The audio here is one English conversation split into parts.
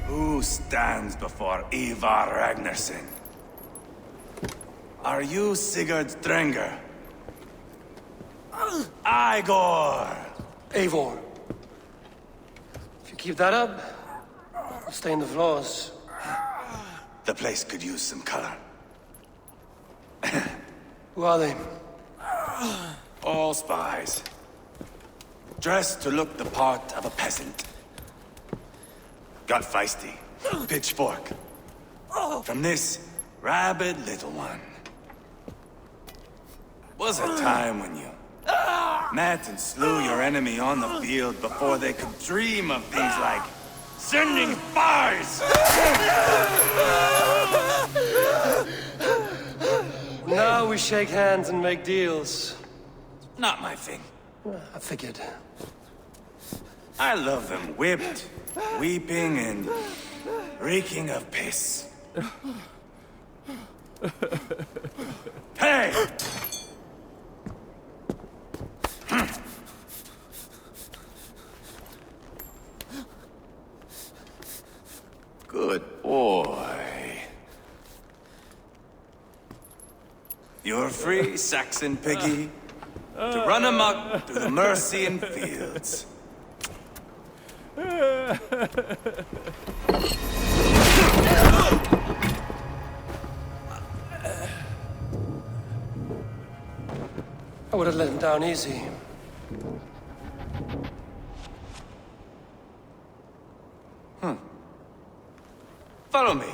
Who stands before Ivar Ragnarsson? Are you Sigurd Drenger? Igor! Eivor. If you keep that up, I'll stain the floors. The place could use some color. Who are they? All spies. Dressed to look the part of a peasant. Got feisty. Pitchfork. From this rabid little one. Was a time when you met and slew your enemy on the field before they could dream of things like sending spies! Now we shake hands and make deals. Not my thing. I figured. I love them whipped, weeping, and reeking of piss. Hey! Good boy. You're free, Saxon piggy, to run amok through the Mercian fields. I would have let him down easy. Follow me.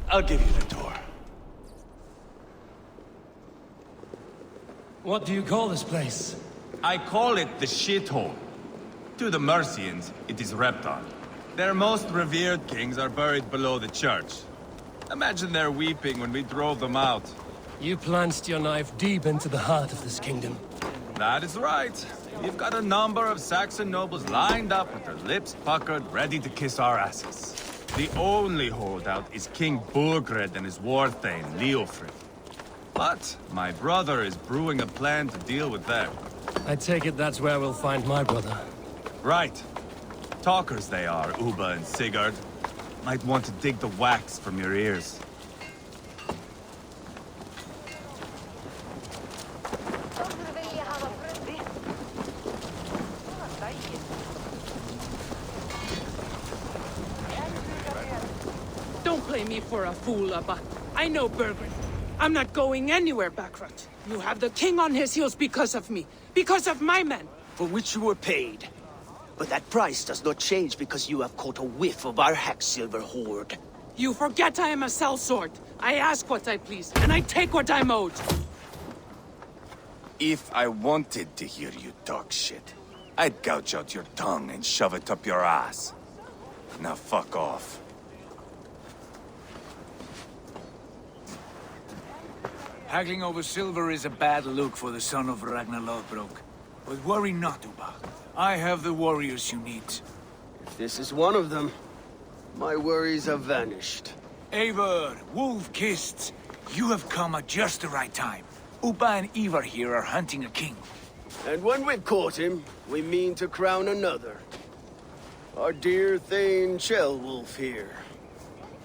I'll give you the door. What do you call this place? I call it the shithole. To the Mercians, it is Repton. Their most revered kings are buried below the church. Imagine their weeping when we drove them out. You plunged your knife deep into the heart of this kingdom. That is right. We've got a number of Saxon nobles lined up with their lips puckered, ready to kiss our asses. The only holdout is King Burgred and his war thane, Leofrid. But my brother is brewing a plan to deal with them. I take it that's where we'll find my brother. Right. Talkers they are, Uba and Sigurd. Might want to dig the wax from your ears. Don't play me for a fool, Abba. I know Burgred. I'm not going anywhere, Backrot. You have the king on his heels because of me. Because of my men. For which you were paid. But that price does not change because you have caught a whiff of our Hacksilver hoard. You forget I am a sellsword. I ask what I please, and I take what I'm owed. If I wanted to hear you talk shit, I'd gouge out your tongue and shove it up your ass. Now fuck off. Haggling over silver is a bad look for the son of Ragnar Lothbrok. But worry not, Uba. I have the warriors you need. If this is one of them, my worries have vanished. Eivor, Wolf-Kissed, you have come at just the right time. Uba and Ivar here are hunting a king. And when we've caught him, we mean to crown another. Our dear Thane Ceolwulf here.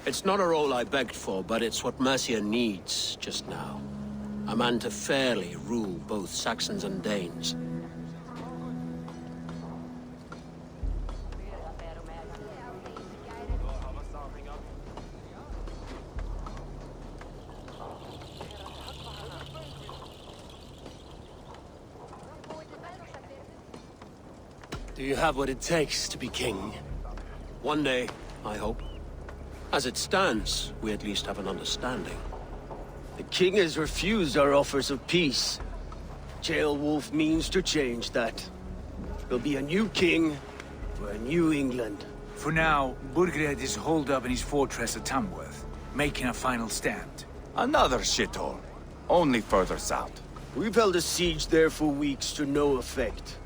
It's not a role I begged for, but it's what Mercia needs just now. A man to fairly rule both Saxons and Danes. Do you have what it takes to be king? One day, I hope. As it stands, we at least have an understanding. The king has refused our offers of peace. Ceolwulf means to change that. There'll be a new king for a new England. For now, Burgred is holed up in his fortress at Tamworth, making a final stand. Another shithole. Only further south. We've held a siege there for weeks to no effect.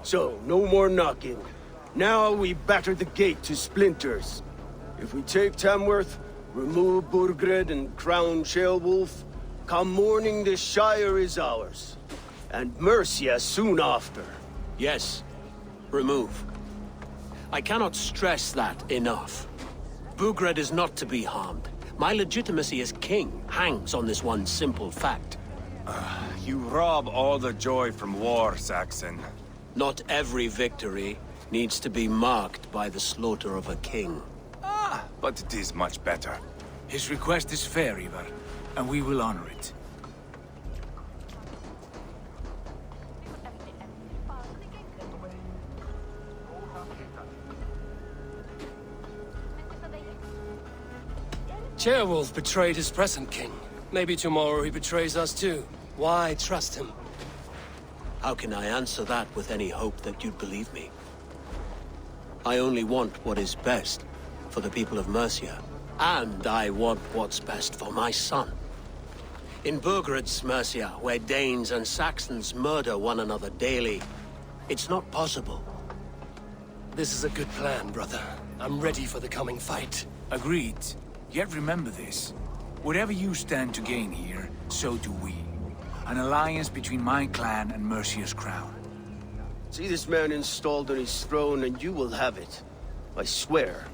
So, no more knocking. Now we batter the gate to splinters. If we take Tamworth, remove Burgred and crown Ceolwulf, come morning the Shire is ours. and Mercia soon after. Yes, remove. I cannot stress that enough. Bugred is not to be harmed. My legitimacy as king hangs on this one simple fact. You rob all the joy from war, Saxon. Not every victory needs to be marked by the slaughter of a king. But it is much better. His request is fair, Ivar, and we will honor it. Ceolwulf betrayed his present king. Maybe tomorrow he betrays us too. Why trust him? How can I answer that with any hope that you'd believe me? I only want what is best for the people of Mercia. And I want what's best for my son. In Burgred's Mercia, where Danes and Saxons murder one another daily, it's not possible. This is a good plan, brother. I'm ready for the coming fight. Agreed. Yet remember this. Whatever you stand to gain here, so do we. An alliance between my clan and Mercia's crown. See this man installed on his throne and you will have it. I swear.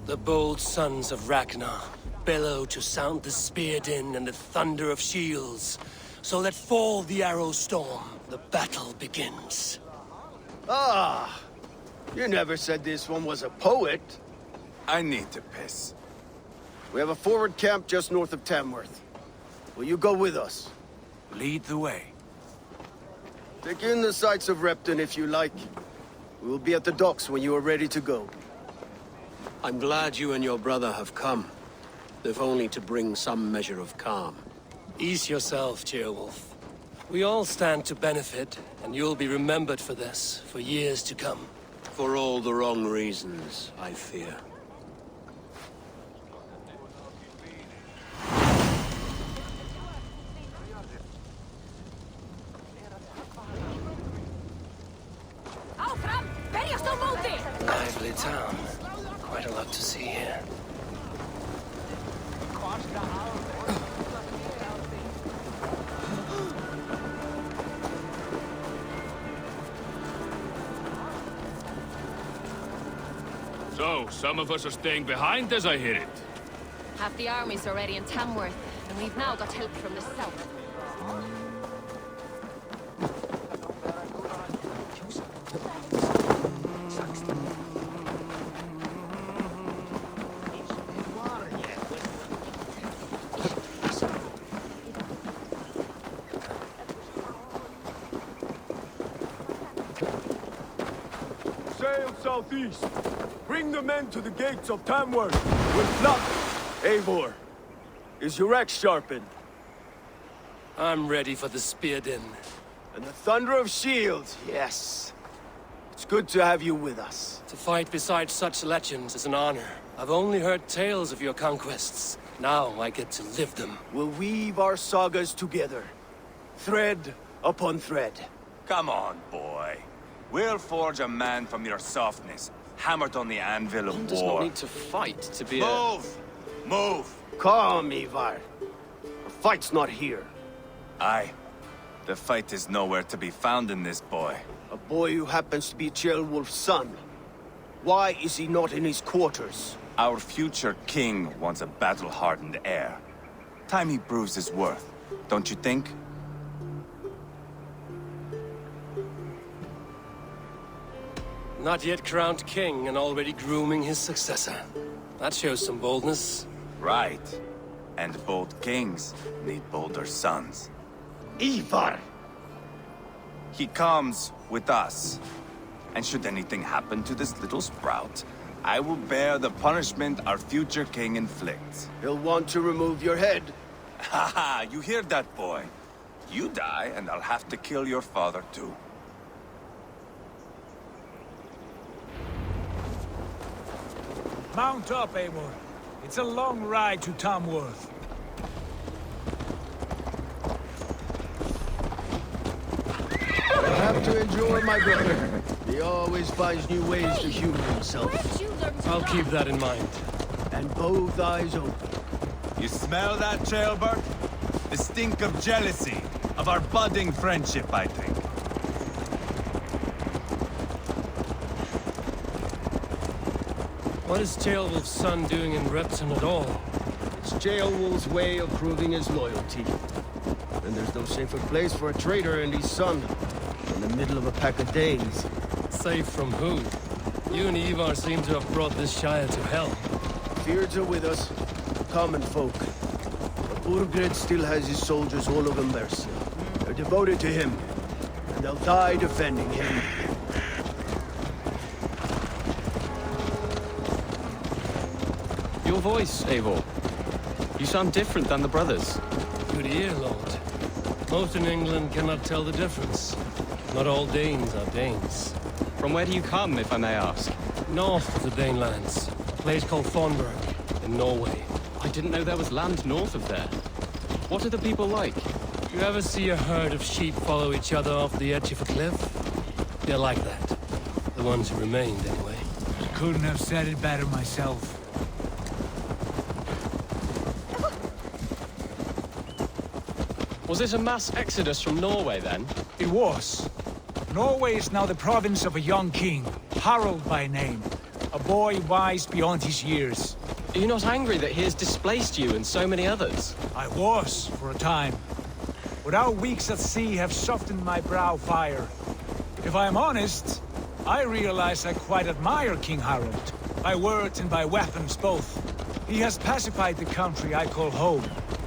The bold sons of Ragnar bellow to sound the spear din and the thunder of shields. So let fall the arrow storm. The battle begins. Ah! You never said this one was a poet. I need to piss. We have a forward camp just north of Tamworth. Will you go with us? Lead the way. Take in the sights of Repton if you like. We will be at the docks when you are ready to go. I'm glad you and your brother have come, if only to bring some measure of calm. Ease yourself, Ceolwulf. We all stand to benefit, and you'll be remembered for this, for years to come. For all the wrong reasons, I fear. Lively town. Quite a lot to see here. So, some of us are staying behind as I hear it. Half the army's already in Tamworth, and we've now got help from the south. Sail southeast. Bring the men to the gates of Tamworth. With luck, Eivor. Is your axe sharpened? I'm ready for the spear din. And the thunder of shields, yes. It's good to have you with us. To fight beside such legends is an honor. I've only heard tales of your conquests. Now I get to live them. We'll weave our sagas together. Thread upon thread. Come on, boy. We'll forge a man from your softness, hammered on the anvil of One does not war. need to fight to be Move! Move! Calm, Ivar. The fight's not here. Aye. The fight is nowhere to be found in this boy. A boy who happens to be Ceolwulf's son. Why is he not in his quarters? Our future king wants a battle-hardened heir. Time he proves his worth, don't you think? Not yet crowned king and already grooming his successor. That shows some boldness. Right. And bold kings need bolder sons. Ivar! He comes with us. And should anything happen to this little sprout, I will bear the punishment our future king inflicts. He'll want to remove your head. Haha, you hear that, boy? You die, and I'll have to kill your father, too. Mount up, Eivor. It's a long ride to Tamworth. I have to enjoy my brother. He always finds new ways to humor himself. I'll keep that in mind. And both eyes open. You smell that, jailbird? The stink of jealousy, of our budding friendship, I think. What is Ceolwulf's son doing in Repton at all? It's Ceolwulf's way of proving his loyalty. And there's no safer place for a traitor and his son in the middle of a pack of Danes. Safe from who? You and Ivar seem to have brought this Shire to hell. Fears are with us, common folk. But Burgred still has his soldiers all over Mercia. They're devoted to him, and they'll die defending him. Your voice, Eivor. You sound different than the brothers. Good ear, Lord. Most in England cannot tell the difference. Not all Danes are Danes. From where do you come, if I may ask? North of the Danelands, a place called Thornburg, in Norway. I didn't know there was land north of there. What are the people like? You ever see a herd of sheep follow each other off the edge of a cliff? They're like that. The ones who remained, anyway. Couldn't have said it better myself. Was it a mass exodus from Norway, then? It was. Norway is now the province of a young king, Harald by name. A boy wise beyond his years. Are you not angry that he has displaced you and so many others? I was, for a time. But our weeks at sea have softened my brow fire. If I am honest, I realize I quite admire King Harald. By words and by weapons both. He has pacified the country I call home.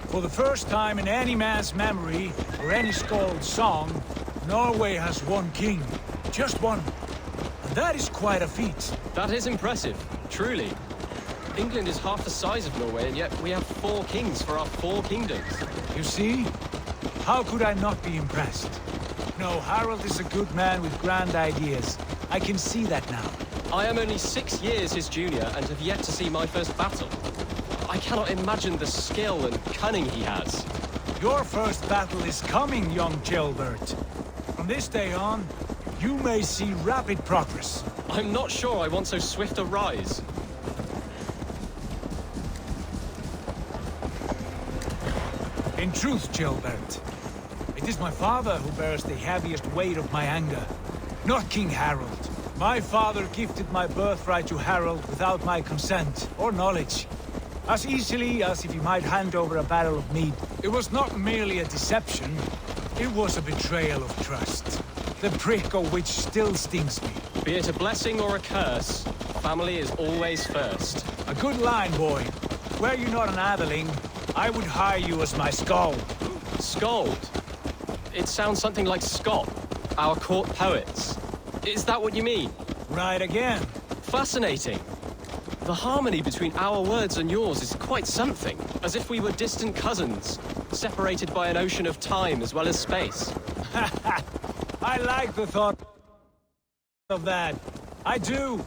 For the first time in any man's memory, or any skald's song, Norway has one king. Just one. And that is quite a feat. That is impressive, truly. England is half the size of Norway, and yet we have 4 kings for our 4 kingdoms. You see? How could I not be impressed? No, Harald is a good man with grand ideas. I can see that now. I am only 6 years his junior and have yet to see my first battle. I cannot imagine the skill and cunning he has. Your first battle is coming, young Gelbert. From this day on, you may see rapid progress. I'm not sure I want so swift a rise. In truth, Gelbert, it is my father who bears the heaviest weight of my anger, not King Harald. My father gifted my birthright to Harald without my consent or knowledge. As easily as if he might hand over a barrel of mead. It was not merely a deception, it was a betrayal of trust. The prick of which still stings me. Be it a blessing or a curse, family is always first. A good line, boy. Were you not an atheling, I would hire you as my skald. Skald? It sounds something like Scott, our court poets. Is that what you mean? Right again. Fascinating. The harmony between our words and yours is quite something. As if we were distant cousins, separated by an ocean of time as well as space. I like the thought of that. I do.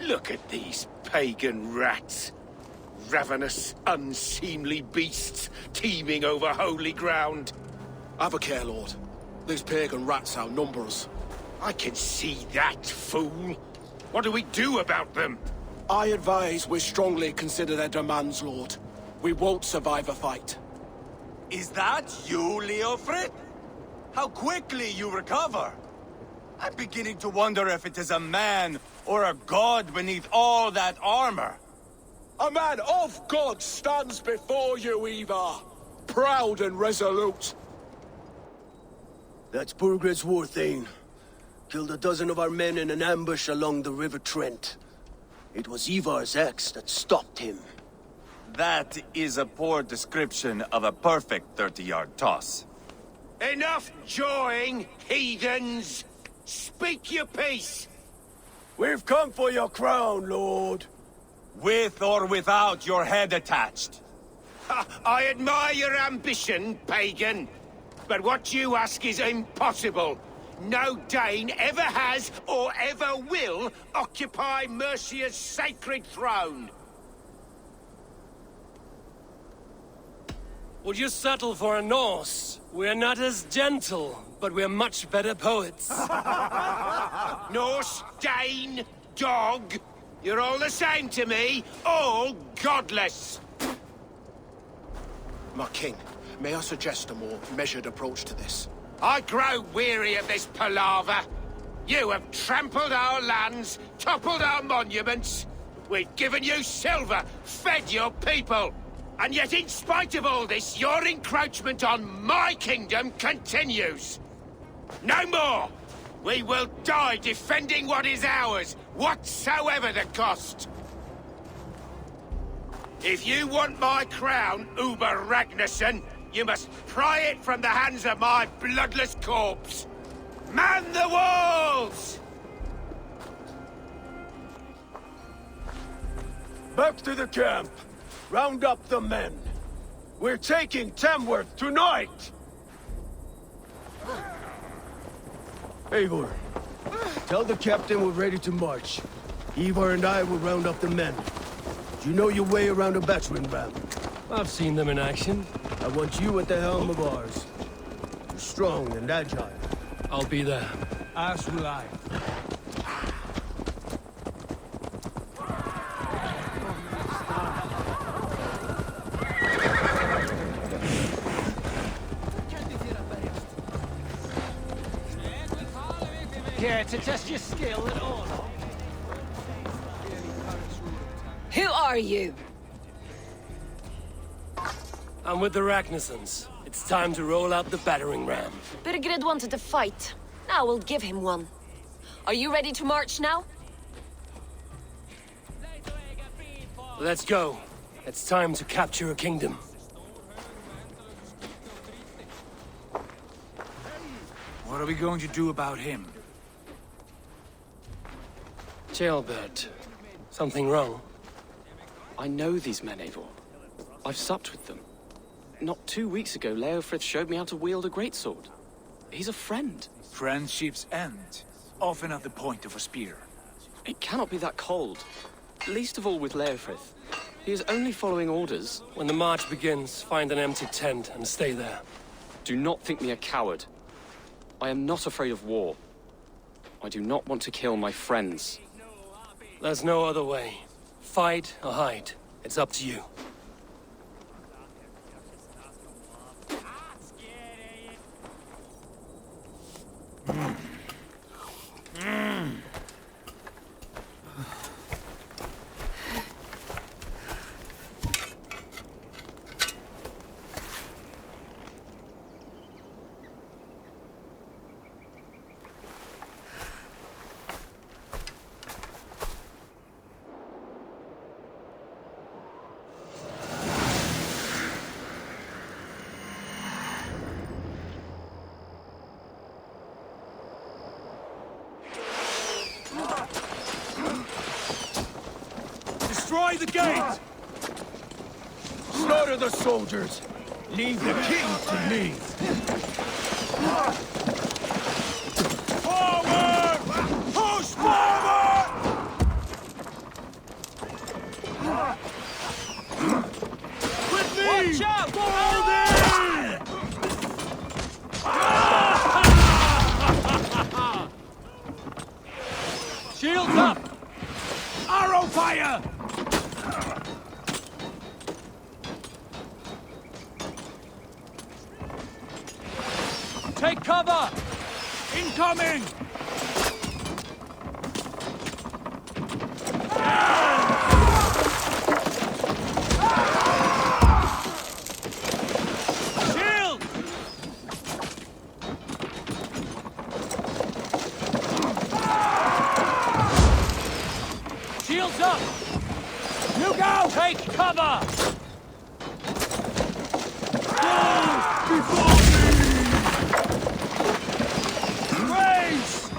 Look at these pagan rats. Ravenous, unseemly beasts teeming over holy ground. Have a care, Lord. These pagan rats outnumber us. I can see that, fool. What do we do about them? I advise we strongly consider their demands, Lord. We won't survive a fight. Is that you, Leofrid? How quickly you recover! I'm beginning to wonder if it is a man or a god beneath all that armor. A man of God stands before you, Eva. Proud and resolute. That's Burgred's Warthane. Killed a dozen of our men in an ambush along the River Trent. It was Ivar's axe that stopped him. That is a poor description of a perfect 30-yard toss. Enough jawing, heathens! Speak your piece! We've come for your crown, Lord. With or without your head attached. I admire your ambition, pagan. But what you ask is impossible. No Dane ever has or ever will occupy Mercia's sacred throne. Would you settle for a Norse? We're not as gentle, but we're much better poets. Norse, Dane, dog. You're all the same to me. All godless. My king, may I suggest a more measured approach to this? I grow weary of this palaver. You have trampled our lands, toppled our monuments. We've given you silver, fed your people. And yet, in spite of all this, your encroachment on my kingdom continues. No more! We will die defending what is ours, whatsoever the cost. If you want my crown, Uber Ragnarsson, you must pry it from the hands of my bloodless corpse. Man the walls! Back to the camp. Round up the men. We're taking Tamworth tonight! Eivor, tell the captain we're ready to march. Eivor and I will round up the men. Do you know your way around a battering ram? I've seen them in action. I want you at the helm of ours. You're strong and agile. I'll be there. As will I. Care to test your skill at all? Who are you? I'm with the Ragnarssons. It's time to roll out the battering ram. Birgrid wanted to fight. Now we'll give him one. Are you ready to march now? Let's go. It's time to capture a kingdom. What are we going to do about him? Jailbird. Something wrong? I know these men, Eivor. I've supped with them. Not 2 weeks ago, Leofrith showed me how to wield a greatsword. He's a friend. Friendships end, often at the point of a spear. It cannot be that cold. Least of all with Leofrith. He is only following orders. When the march begins, find an empty tent and stay there. Do not think me a coward. I am not afraid of war. I do not want to kill my friends. There's no other way. Fight or hide. It's up to you. Destroy the gate! Slaughter the soldiers! Leave the king to me! Forward! Push forward! Shields up! Arrow fire! Take cover! Incoming! Shield! Shields up! You go! Take cover! Before Grace!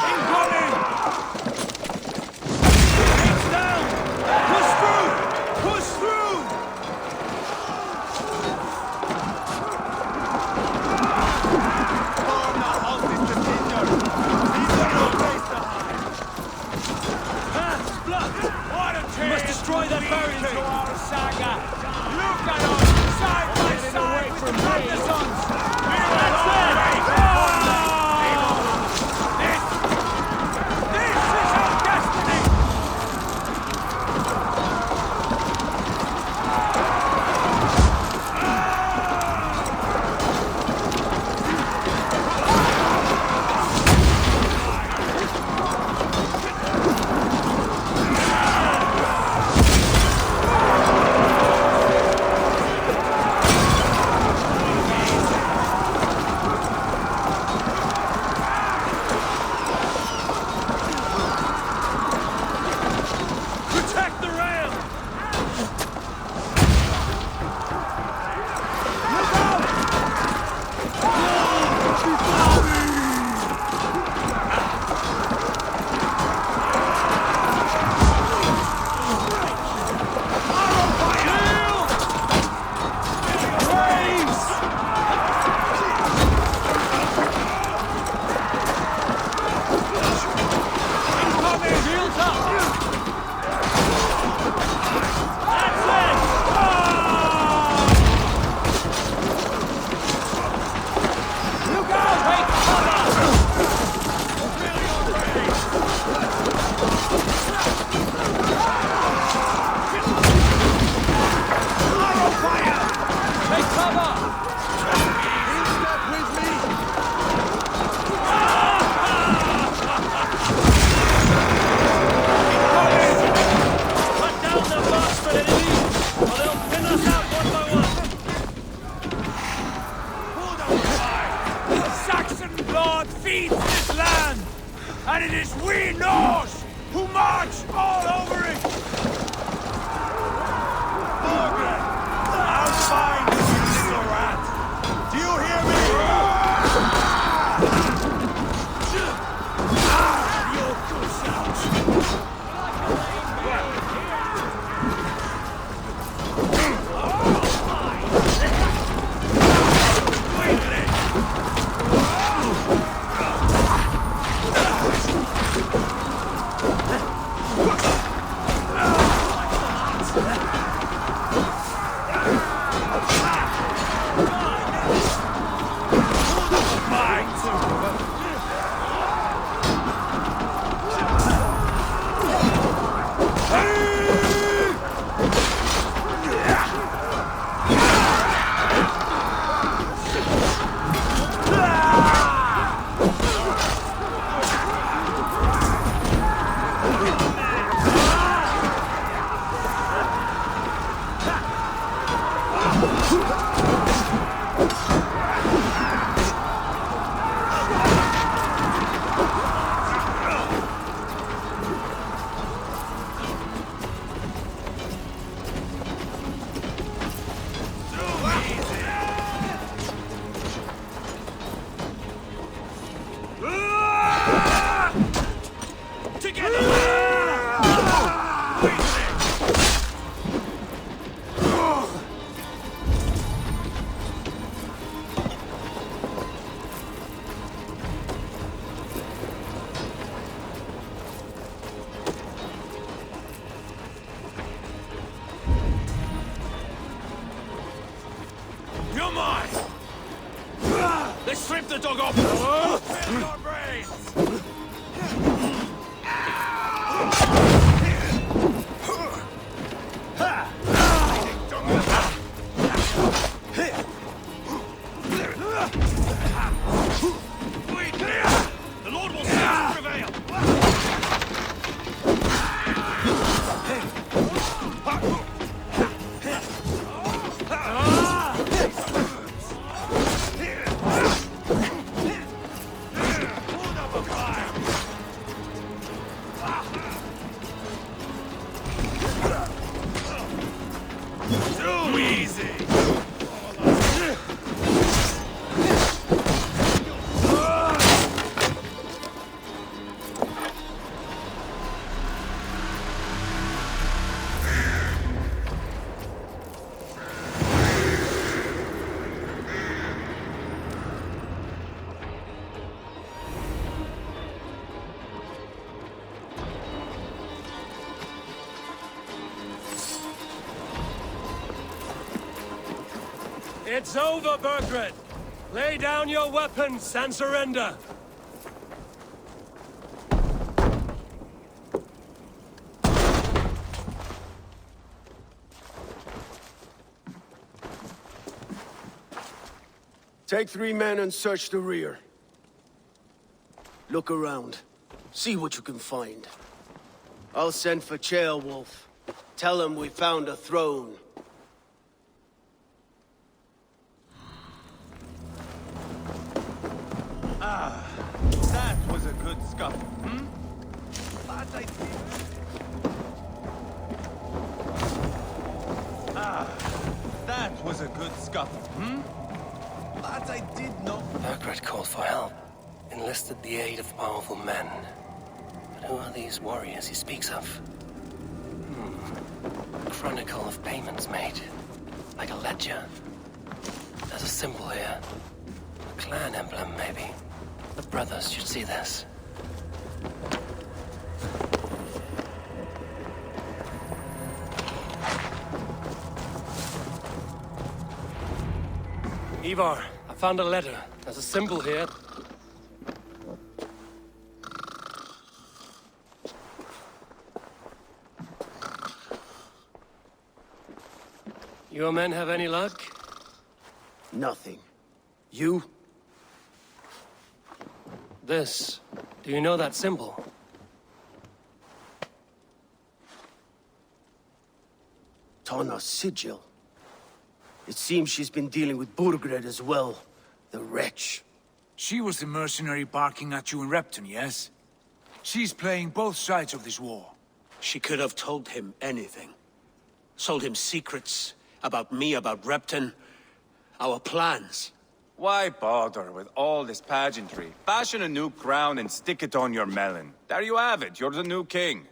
Incoming! It's down! Push through! Push through! Storm the house is continued. These are no place to hide. What a team! Must destroy that barricade. To our saga. Look at us, side by side with the partisans. That's it! This is our destiny! Protect the rail! Look out! Arrow fire! Waves! Incoming! Shields up! That's it! Look out! Take cover! Arrow fire! Take cover! Step with me! Cut down the bastard enemies, or they'll pin us out one by one! Hold on, fire! Saxon blood feeds this land, and it is we Norse who march all over it! Margaret! I'll find you, you little rat! Do you hear me? Your good sounds! the dog off! Spin your brains! The Lord will see us prevail! Too easy! It's over, Burgred! Lay down your weapons and surrender! Take 3 men and search the rear. Look around. See what you can find. I'll send for Ceolwulf. Tell him we found a throne. That was a good scuffle, hmm? But I did... that was a good scuffle, hmm? But I did not... Burgred called for help, enlisted the aid of powerful men. But who are these warriors he speaks of? A chronicle of payments made, like a ledger. There's a symbol here. A clan emblem, maybe. The brothers should see this. Ivar, I found a letter. There's a symbol here. Your men have any luck? Nothing. You? This. Do you know that symbol? Tana's sigil. It seems she's been dealing with Burgred as well. The wretch. She was the mercenary barking at you in Repton, yes? She's playing both sides of this war. She could have told him anything. Sold him secrets about me, about Repton, our plans. Why bother with all this pageantry? Fashion a new crown and stick it on your melon. There you have it, you're the new king.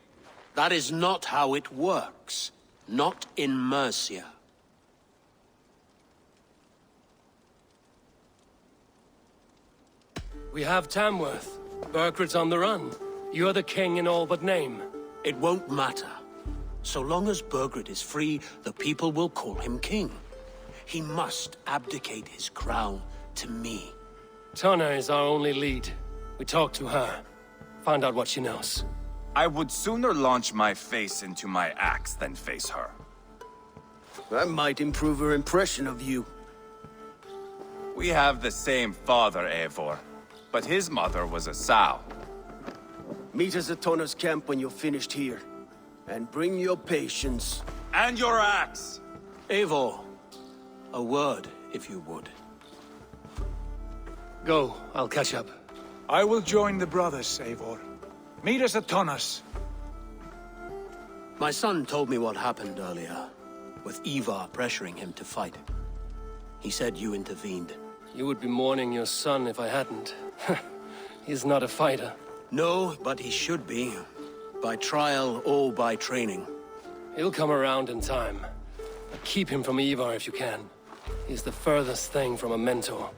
That is not how it works. Not in Mercia. We have Tamworth. Burgred's on the run. You're the king in all but name. It won't matter. So long as Burgred is free, the people will call him king. He must abdicate his crown to me. Tana is our only lead. We talk to her. Find out what she knows. I would sooner launch my face into my axe than face her. That might improve her impression of you. We have the same father, Eivor. But his mother was a sow. Meet us at Tana's camp when you're finished here. And bring your patience. And your axe! Eivor, a word, if you would. Go, I'll catch up. I will join the brothers, Eivor. Meet us at Tana's. My son told me what happened earlier, with Ivar pressuring him to fight. He said you intervened. You would be mourning your son if I hadn't. He's not a fighter. No, but he should be. By trial or by training. He'll come around in time. Keep him from Ivar if you can. He's the furthest thing from a mentor.